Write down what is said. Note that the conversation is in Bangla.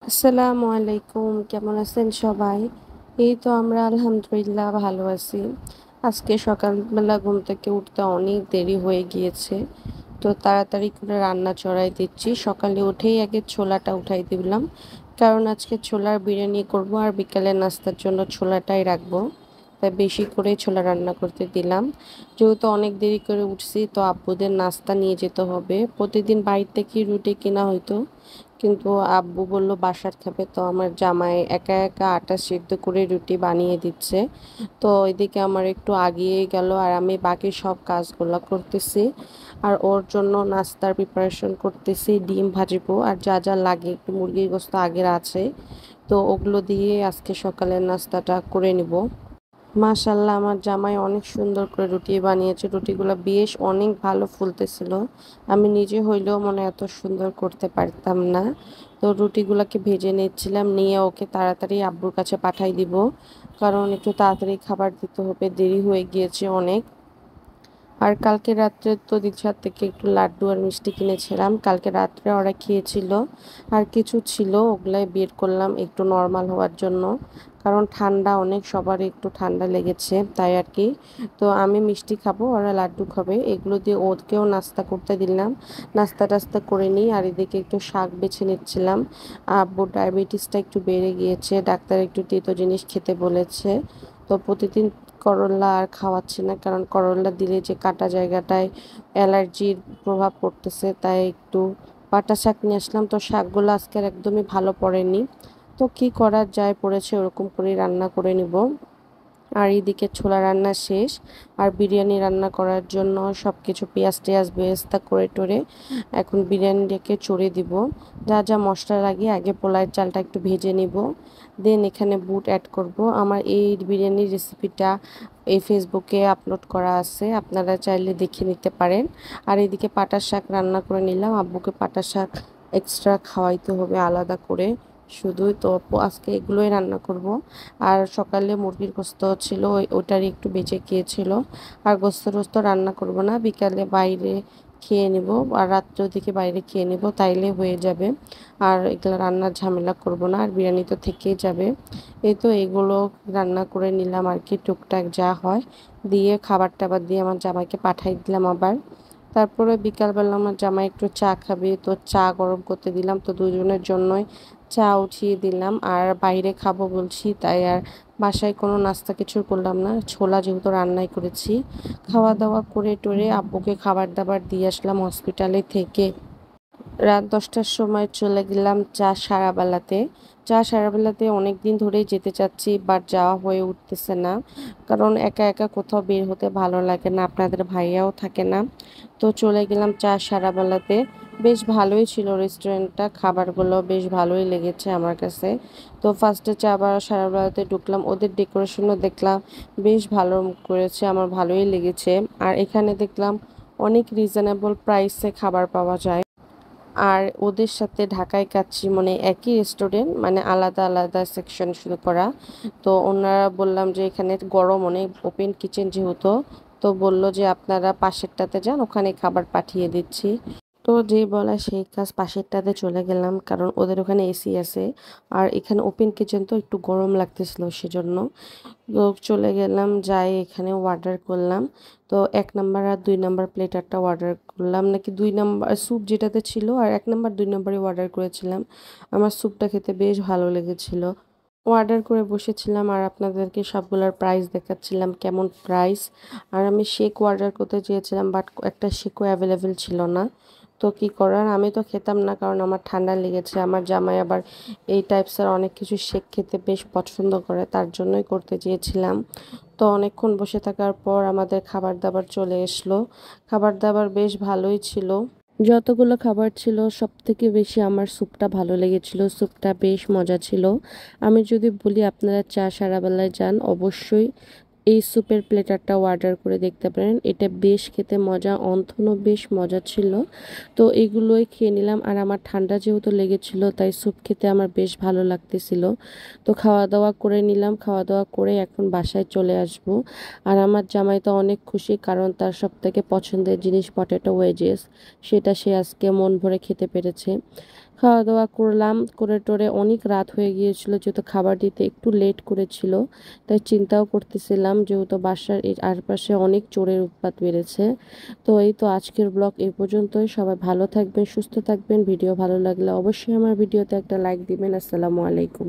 আসসালামু আলাইকুম, কেমন আছেন সবাই? এই তো আমরা আলহামদুলিল্লাহ ভালো আছি। আজকে সকালবেলা ঘুম থেকে উঠতে অনেক দেরি হয়ে গিয়েছে, তো তাড়াতাড়ি করে রান্না চড়াই দিচ্ছি। সকালে উঠেই আগে ছোলাটা উঠাই দিলাম, কারণ আজকে ছোলার বিরিয়ানি করব আর বিকালে নাস্তার জন্য ছোলাটাই রাখবো। তাই বেশি করে ছোলা রান্না করতে দিলাম। যেহেতু অনেক দেরি করে উঠছি, তো আব্বুদের নাস্তা নিয়ে যেতে হবে। প্রতিদিন বাড়িতে থেকে রুটি কিনা হইতো, কিন্তু আব্বু বলল বাসার খাবে, তো আমার জামাই একা একা আটা সিদ্ধ করে রুটি বানিয়ে দিচ্ছে। তো ওইদিকে আমার একটু আগিয়ে গেল আর আমি বাকি সব কাজগুলো করতেছি। আর ওর জন্য নাস্তার প্রিপারেশন করতেছি, ডিম ভাজিবো আর যা যা লাগে, একটু মুরগির গোস্ত আগের আছে, তো ওগুলো দিয়ে আজকে সকালের নাস্তাটা করে নিব। মাশাল্লাহ, আমার জামাই অনেক সুন্দর করে রুটি বানিয়েছে। রুটিগুলো বেশ অনেক ভালো ফুলতেছিল। আমি নিজে হইলেও মনে এত সুন্দর করতে পারতাম না। তো রুটিগুলোকে ভেজে নিচ্ছিলাম, নিয়ে ওকে তাড়াতাড়ি আব্বুর কাছে পাঠাই দিব, কারণ একটু তাড়াতাড়ি খাবার দিতে হবে, দেরি হয়ে গিয়েছে অনেক। আর কালকে রাত্রে তো দিশার থেকে একটু লাড্ডু আর মিষ্টি কিনেছিলাম, কালকে রাত্রে ওরা খেয়েছিল। আর কিছু ছিল, ওগুলাই বের করলাম একটু নর্মাল হওয়ার জন্য, কারণ ঠান্ডা অনেক, সবারই একটু ঠান্ডা লেগেছে তাই আর কি। তো আমি মিষ্টি খাবো, ওরা লাড্ডু খাবে, এগুলো দিয়ে ওদেরকেও নাস্তা করতে দিলাম। নাস্তা টাস্তা করে নিই আর এদিকে একটু শাক বেছে নিচ্ছিলাম। আব্বুর ডায়াবেটিসটা একটু বেড়ে গিয়েছে, ডাক্তার একটু তেতো জিনিস খেতে বলেছে। তো প্রতিদিন করল্লা আর খাওয়াচ্ছি না, কারণ করল্লা দিলে যে কাটা জায়গাটায় অ্যালার্জির প্রভাব পড়তেছে, তাই একটু পাটা শাক নিয়ে আসলাম। তো শাকগুলো আজকের একদমই ভালো পড়েনি, তো কি করা যায়, পড়েছে ওরকম করে রান্না করে নিব। আর এদিকে ছোলা রান্না শেষ, আর বিরিয়ানি রান্না করার জন্য সব কিছু পেঁয়াজ টেয়াজ বেরেস্তা করে টোরে এখন বিরিয়ানিটাকে চড়ে দিব। যা যা মশলা লাগে আগে পোলার চালটা একটু ভেজে নিব, দেন এখানে বুট অ্যাড করব। আমার এই বিরিয়ানির রেসিপিটা এই ফেসবুকে আপলোড করা আছে, আপনারা চাইলে দেখে নিতে পারেন। আর এদিকে পাটার শাক রান্না করে নিলাম, আব্বুকে পাটার শাক এক্সট্রা খাওয়াইতে হবে আলাদা করে শুধুই, তো আজকে এগুলোই রান্না করব। আর সকালে মুরগির গোস্ত ছিল, ওটারই একটু বেঁচে গিয়েছিল। আর গোস্ত টোস্ত রান্না করব না, বিকালে বাইরে খেয়ে নিব, আর রাত্রের দিকে বাইরে খেয়ে নিব, তাইলে হয়ে যাবে। আর এগুলো রান্নার ঝামেলা করব না, আর বিরিয়ানি তো থেকেই যাবে। এই তো এগুলো রান্না করে নিলাম আর কি, টুকটাক যা হয় দিয়ে খাবার টাবার দিয়ে আমার জামাইকে পাঠাই দিলাম আবার। তারপরে বিকালবেলা আমার জামাই একটু চা খাবে, তো চা গরম করতে দিলাম, তো দুজনের জন্যই চা উঠিয়ে দিলাম। আর বাইরে খাবো বলছি, তাই আর বাসায় কোনো নাস্তা কিছু করলাম না, ছোলা যেহেতু রান্নাই করেছি। খাওয়া দাওয়া করে টোরে আব্বুকে খাবার দাবার দিয়ে আসলাম হসপিটালে থেকে। রাত 10টার সময় চলে গেলাম চা সারাবেলাতে। চা সারাবেলাতে অনেক দিন ধরেই যেতে চাচ্ছি, বাট যাওয়া হয়ে উঠতেছে না, কারণ একা একা কোথাও বের হতে ভালো লাগে না, আপনাদের ভাইয়াও থাকে না। তো চলে গেলাম চা সারাবেলাতে। বেশ ভালোই ছিল রেস্টুরেন্টটা, খাবারগুলো বেশ ভালোই লেগেছে আমার কাছে। তো ফার্স্টে চা সারাবেলাতে ঢুকলাম, ওদের ডেকোরেশনও দেখলাম বেশ ভালো করেছে, আমার ভালোই লেগেছে। আর এখানে দেখলাম অনেক রিজনেবল প্রাইসে খাবার পাওয়া যায়। আর ওদের সাথে ঢাকায় কাচ্চি মানে একই রেস্টুরেন্ট, মানে আলাদা আলাদা সেকশন শুরু করা। তো ওনারা বললাম যে এখানে গরম অনেক, ওপেন কিচেন যেহেতু, তো বলল যে আপনারা পাশেরটাতে যান, ওখানে খাবার পাঠিয়ে দিচ্ছি। তো যে বলা সেই কাজ, পাশেরটাতে চলে গেলাম, কারণ ওদের ওখানে এসি আছে। আর এখানে ওপেন কিচেন তো একটু গরম লাগতেছিল সেজন্য। তো চলে গেলাম, যাই এখানে অর্ডার করলাম। তো 1 নাম্বার আর 2 নাম্বার প্লেটারটা অর্ডার করলাম, নাকি 2 নাম্বার স্যুপ যেটাতে ছিল, আর 1 নাম্বার 2 নাম্বারই অর্ডার করেছিলাম। আমার স্যুপটা খেতে বেশ ভালো লেগেছিল। অর্ডার করে বসেছিলাম আর আপনাদেরকে সবগুলোর প্রাইস দেখাচ্ছিলাম কেমন প্রাইস। আর আমি শেক অর্ডার করতে চেয়েছিলাম, বাট একটা শেকও অ্যাভেলেবেল ছিল না। তো কি করার, আমি তো খেতাম না কারণ আমার ঠান্ডা লেগেছে, আমার জামাই আবার এই টাইপসের অনেক কিছু শেক খেতে বেশ পছন্দ করে, তার জন্যই করতে চেয়েছিলাম। তো অনেকক্ষণ বসে থাকার পর আমাদের খাবার দাবার চলে আসলো। খাবার দাবার বেশ ভালোই ছিল, যতগুলো খাবার ছিল সব থেকে বেশি আমার স্যুপটা ভালো লেগেছিল, স্যুপটা বেশ মজা ছিল। আমি যদি বলি আপনারা চা সারাবেলায় যান, অবশ্যই এই স্যুপের প্লেটারটা অর্ডার করে দেখতে পারেন, এটা বেশ খেতে মজা, অন্থনও বেশ মজা ছিল। তো এগুলোই খেয়ে নিলাম, আর আমার ঠান্ডা যেহেতু লেগেছিল তাই স্যুপ খেতে আমার বেশ ভালো লাগতেছিল। তো খাওয়া দাওয়া করে নিলাম, খাওয়া দাওয়া করে এখন বাসায় চলে আসব। আর আমার জামাই তো অনেক খুশি, কারণ তার সব থেকে পছন্দের জিনিস পটেটো ওয়েজেস, সেটা সে আজকে মন ভরে খেতে পেরেছে। খাওয়া দাওয়া করলাম, করে টোরে অনেক রাত হয়ে গিয়েছিল যেহেতু খাবার দিতে একটু লেট করেছিল, তাই চিন্তাও করতেছিলাম যেহেতু বাসার এর আশপাশে অনেক চোরের উৎপাত বেড়েছে। তো এই তো আজকের ব্লগ এই পর্যন্তই। সবাই ভালো থাকবেন, সুস্থ থাকবেন। ভিডিও ভালো লাগলে অবশ্যই আমার ভিডিওতে একটা লাইক দিবেন। আসসালামু আলাইকুম।